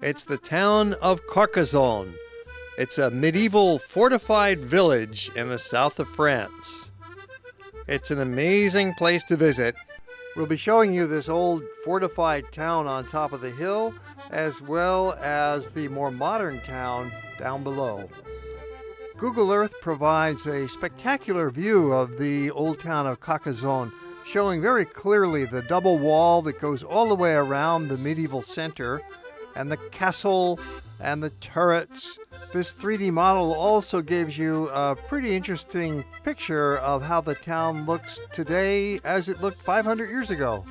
It's the town of Carcassonne. It's a medieval fortified village in the south of France. It's an amazing place to visit. We'll be showing you this old fortified town on top of the hill, as well as the more modern town down below. Google Earth provides a spectacular view of the old town of Carcassonne, showing very clearly the double wall that goes all the way around the medieval center, and the castle and the turrets. This 3D model also gives you a pretty interesting picture of how the town looks today as it looked 500 years ago.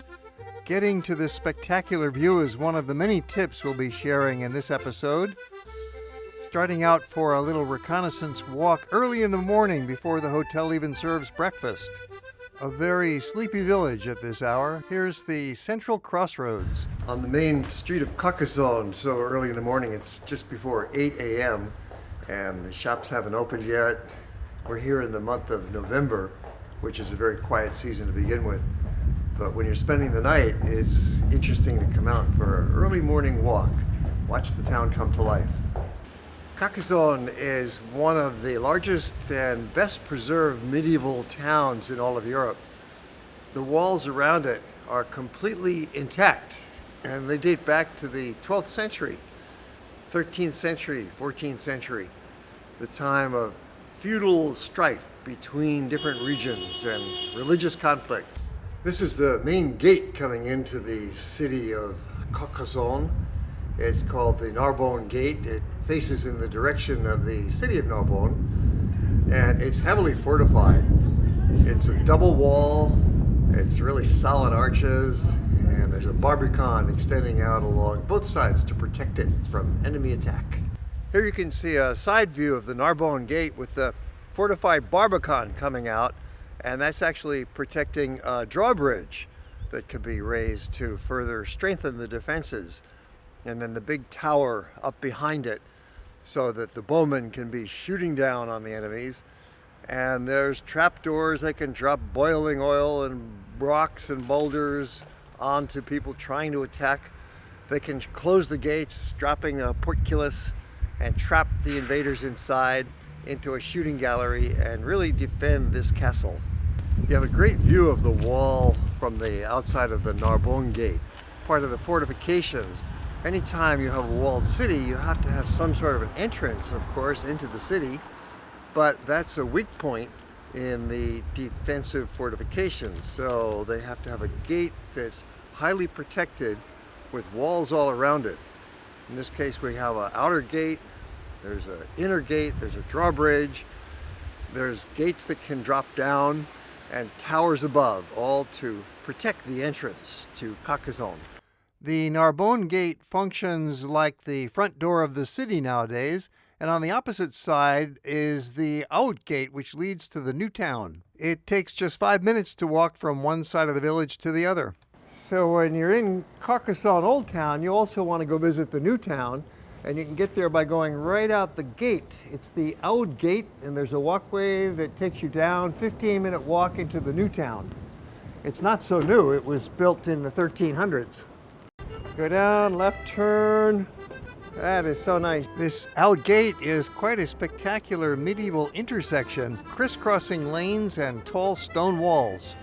Getting to this spectacular view is one of the many tips we'll be sharing in this episode. Starting out for a little reconnaissance walk early in the morning before the hotel even serves breakfast. A very sleepy village at this hour. Here's the central Crossroads. On the main street of Carcassonne, so early in the morning, it's just before 8 a.m. and the shops haven't opened yet. We're here in the month of November, which is a very quiet season to begin with. But when you're spending the night, it's interesting to come out for an early morning walk. Watch the town come to life. Carcassonne is one of the largest and best preserved medieval towns in all of Europe. The walls around it are completely intact, and they date back to the 12th century, 13th century, 14th century, the time of feudal strife between different regions and religious conflict. This is the main gate coming into the city of Carcassonne. It's called the Narbonne Gate. It faces in the direction of the city of Narbonne, and it's heavily fortified. It's a double wall, it's really solid arches, and there's a barbican extending out along both sides to protect it from enemy attack. Here you can see a side view of the Narbonne Gate with the fortified barbican coming out, and that's actually protecting a drawbridge that could be raised to further strengthen the defenses. And then the big tower up behind it so that the bowmen can be shooting down on the enemies. And there's trapdoors that can drop boiling oil and rocks and boulders onto people trying to attack. They can close the gates, dropping a portcullis, and trap the invaders inside into a shooting gallery and really defend this castle. You have a great view of the wall from the outside of the Narbonne Gate, part of the fortifications. Anytime you have a walled city, you have to have some sort of an entrance, of course, into the city, but that's a weak point in the defensive fortifications. So they have to have a gate that's highly protected with walls all around it. In this case, we have an outer gate, there's an inner gate, there's a drawbridge, there's gates that can drop down, and towers above, all to protect the entrance to Carcassonne. The Narbonne Gate functions like the front door of the city nowadays, and on the opposite side is the out gate, which leads to the new town. It takes just 5 minutes to walk from one side of the village to the other. So when you're in Carcassonne Old Town, you also want to go visit the new town, and you can get there by going right out the gate. It's the out gate, and there's a walkway that takes you down, 15-minute walk into the new town. It's not so new. It was built in the 1300s. Go down, left turn. That is so nice. This out gate is quite a spectacular medieval intersection, crisscrossing lanes and tall stone walls.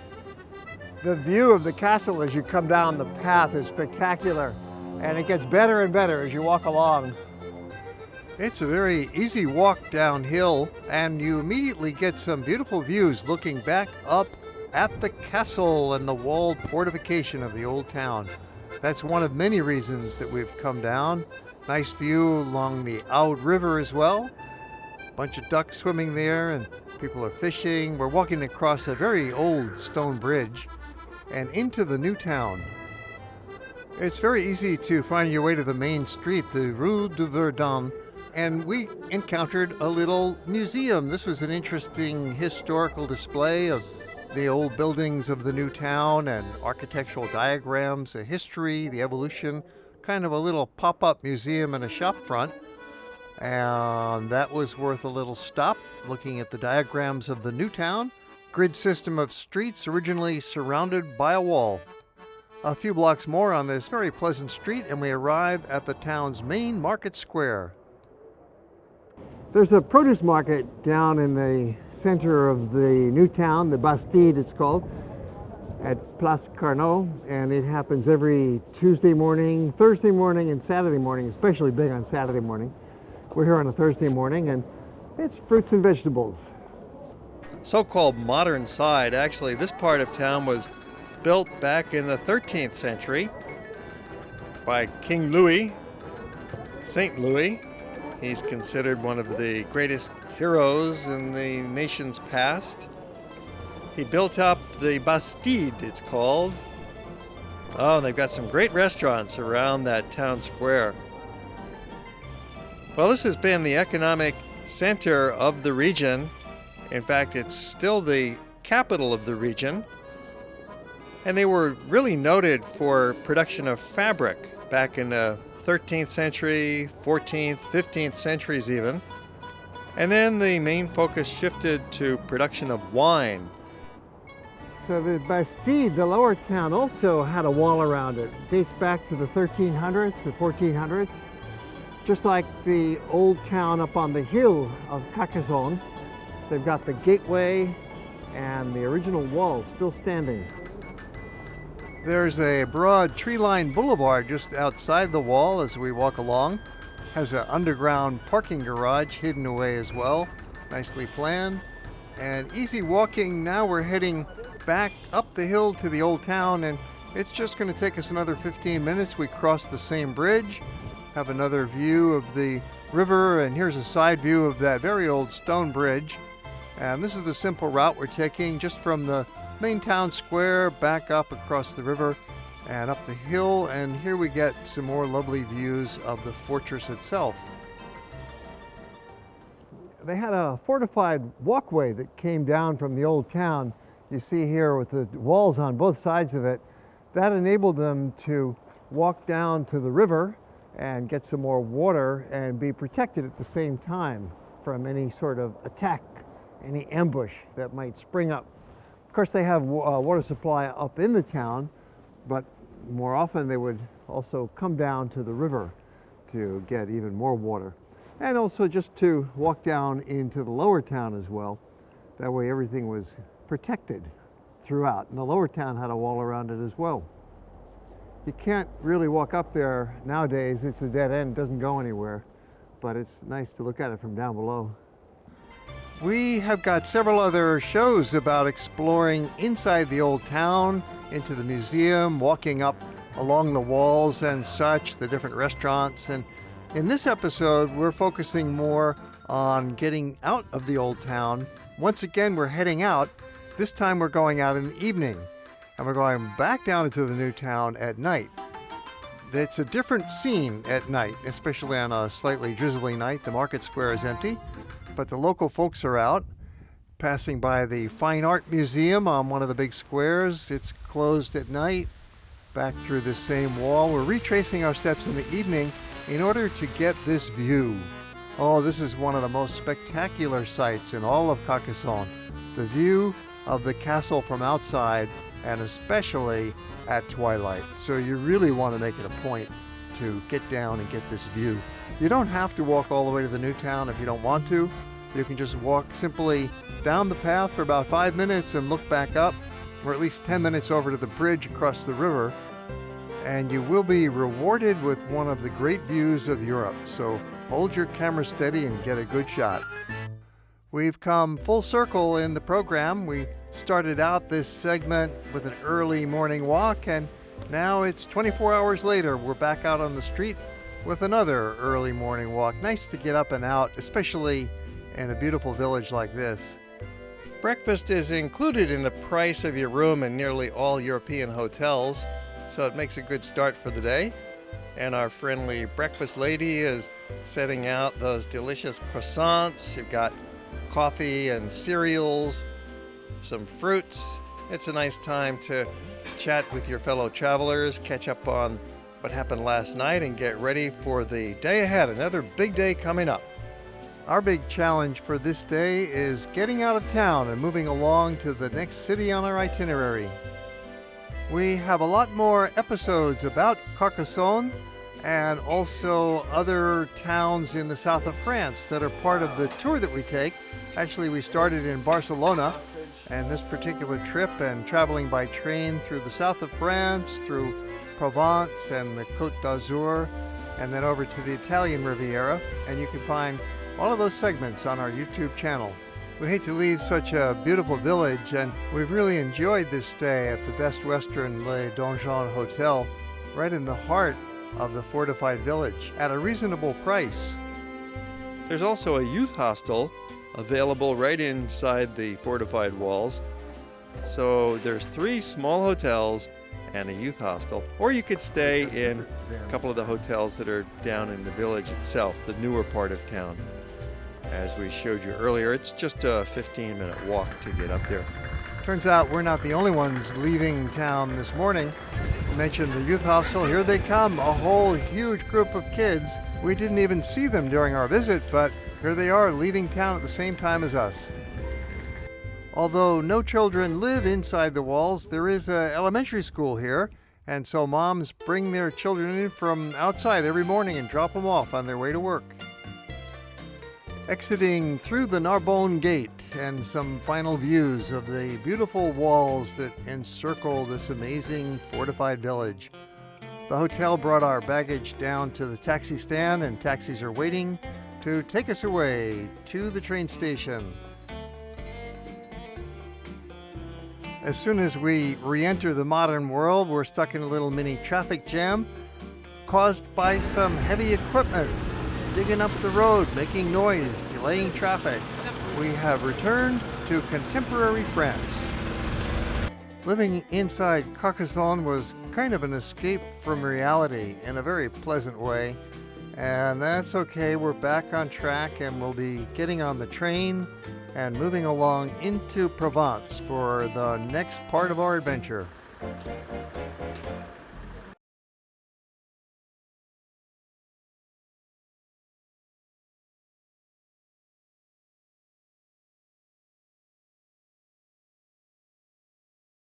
The view of the castle as you come down the path is spectacular, and it gets better and better as you walk along. It's a very easy walk downhill, and you immediately get some beautiful views looking back up at the castle and the walled fortification of the old town. That's one of many reasons that we've come down. Nice view along the Aude River as well. Bunch of ducks swimming there and people are fishing. We're walking across a very old stone bridge and into the new town. It's very easy to find your way to the main street, the Rue de Verdun, and we encountered a little museum. This was an interesting historical display of the old buildings of the new town and architectural diagrams, the history, the evolution, kind of a little pop-up museum and a shop front. And that was worth a little stop, looking at the diagrams of the new town. Grid system of streets originally surrounded by a wall. A few blocks more on this very pleasant street and we arrive at the town's main market square. There's a produce market down in the center of the new town, the Bastide it's called, at Place Carnot, and it happens every Tuesday morning, Thursday morning, and Saturday morning, especially big on Saturday morning. We're here on a Thursday morning, and it's fruits and vegetables. So-called modern side, actually this part of town was built back in the 13th century by King Louis, Saint Louis. He's considered one of the greatest heroes in the nation's past. He built up the Bastide, it's called. Oh, and they've got some great restaurants around that town square. Well, this has been the economic center of the region. In fact, it's still the capital of the region. And they were really noted for production of fabric back in the 13th century, 14th, 15th centuries even. And then the main focus shifted to production of wine. So the Bastide, the lower town, also had a wall around it. It dates back to the 1300s, the 1400s. Just like the old town up on the hill of Carcassonne, they've got the gateway and the original wall still standing. There's a broad tree-lined boulevard just outside the wall as we walk along. Has an underground parking garage hidden away as well. Nicely planned. And easy walking. Now we're heading back up the hill to the old town, and it's just going to take us another 15 minutes. We cross the same bridge, have another view of the river, and here's a side view of that very old stone bridge. And this is the simple route we're taking, just from the main town square back up across the river and up the hill, and here we get some more lovely views of the fortress itself. They had a fortified walkway that came down from the old town. You see here with the walls on both sides of it. That enabled them to walk down to the river and get some more water and be protected at the same time from any sort of attack, any ambush that might spring up. Of course, they have water supply up in the town, but more often they would also come down to the river to get even more water. And also just to walk down into the lower town as well. That way everything was protected throughout. And the lower town had a wall around it as well. You can't really walk up there nowadays. It's a dead end, doesn't go anywhere. But it's nice to look at it from down below. We have got several other shows about exploring inside the old town, into the museum, walking up along the walls and such, the different restaurants. And in this episode, we're focusing more on getting out of the old town. Once again, we're heading out. This time we're going out in the evening, and we're going back down into the new town at night. It's a different scene at night, especially on a slightly drizzly night. The market square is empty, but the local folks are out, passing by the Fine Art Museum on one of the big squares. It's closed at night. Back through the same wall. We're retracing our steps in the evening in order to get this view. Oh, this is one of the most spectacular sights in all of Carcassonne. The view of the castle from outside, and especially at twilight. So you really want to make it a point to get down and get this view. You don't have to walk all the way to the new town if you don't want to. You can just walk simply down the path for about 5 minutes and look back up, or at least 10 minutes over to the bridge across the river, and you will be rewarded with one of the great views of Europe. So hold your camera steady and get a good shot. We've come full circle in the program. We started out this segment with an early morning walk, and now it's 24 hours later. We're back out on the street with another early morning walk. Nice to get up and out, especially in a beautiful village like this. Breakfast is included in the price of your room in nearly all European hotels, so it makes a good start for the day. And our friendly breakfast lady is setting out those delicious croissants. You've got coffee and cereals, some fruits. It's a nice time to chat with your fellow travelers, catch up on what happened last night, and get ready for the day ahead. Another big day coming up. Our big challenge for this day is getting out of town and moving along to the next city on our itinerary. We have a lot more episodes about Carcassonne and also other towns in the south of France that are part of the tour that we take. Actually, we started in Barcelona, and this particular trip and traveling by train through the south of France, through Provence and the Côte d'Azur, and then over to the Italian Riviera. And you can find all of those segments on our YouTube channel. We hate to leave such a beautiful village, and we've really enjoyed this stay at the Best Western Les Donjons Hotel, right in the heart of the fortified village at a reasonable price. There's also a youth hostel available right inside the fortified walls. So there's 3 small hotels and a youth hostel, or you could stay in a couple of the hotels that are down in the village itself, the newer part of town. As we showed you earlier, it's just a 15-minute walk to get up there. Turns out we're not the only ones leaving town this morning. We mentioned the youth hostel. Here they come, a whole huge group of kids. We didn't even see them during our visit, but here they are leaving town at the same time as us. Although no children live inside the walls, there is an elementary school here, and so moms bring their children in from outside every morning and drop them off on their way to work. Exiting through the Narbonne Gate and some final views of the beautiful walls that encircle this amazing fortified village. The hotel brought our baggage down to the taxi stand, and taxis are waiting to take us away to the train station. As soon as we re-enter the modern world, we're stuck in a little mini traffic jam caused by some heavy equipment digging up the road, making noise, delaying traffic. We have returned to contemporary France. Living inside Carcassonne was kind of an escape from reality in a very pleasant way. And that's okay, we're back on track, and we'll be getting on the train and moving along into Provence for the next part of our adventure.